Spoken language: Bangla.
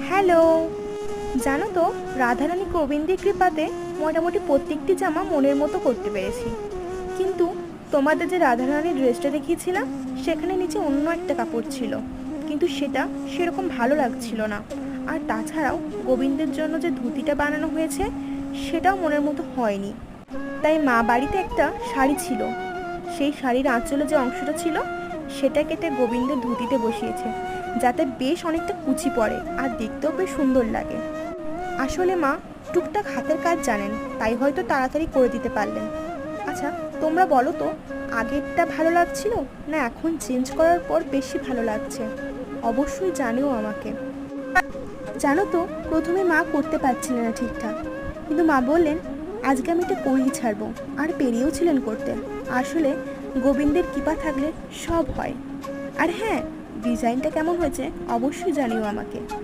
হ্যালো। জানো তো, রাধারানী গোবিন্দের কৃপাতে মোটামুটি প্রত্যেকটি জামা মনের মতো করতে পেরেছি। কিন্তু তোমাদের যে রাধারানীর ড্রেসটা দেখিয়েছিলাম, সেখানে নিচে অন্য একটা কাপড় ছিল, কিন্তু সেটা সেরকম ভালো লাগছিল না। আর তাছাড়াও গোবিন্দের জন্য যে ধুতিটা বানানো হয়েছে, সেটাও মনের মতো হয়নি। তাই মা বাড়িতে একটা শাড়ি ছিল, সেই শাড়ির আঁচলে যে অংশটা ছিল, সেটা কেটে গোবিন্দের ধুতিতে বসিয়েছে, যাতে বেশ অনেকটা কুচি পড়ে আর দেখতেও বেশ সুন্দর লাগে। আসলে মা টুকটাক হাতের কাজ জানেন, তাই হয়তো তাড়াতাড়ি করে দিতে পারলেন। আচ্ছা, তোমরা বলো তো, আগেরটা ভালো লাগছিল না এখন চেঞ্জ করার পর বেশি ভালো লাগছে? অবশ্যই জানিও আমাকে। জানো তো, প্রথমে মা করতে পারছিলেন না ঠিকঠাক, কিন্তু মা বললেন আজকে আমি এটা করেই ছাড়বো, আর পেরিয়েও ছিলেন করতে। আসলে গোবিন্দের কৃপা থাকলে সব হয়। আর হ্যাঁ, ডিজাইনটা কেমন হয়েছে অবশ্যই জানিও আমাকে।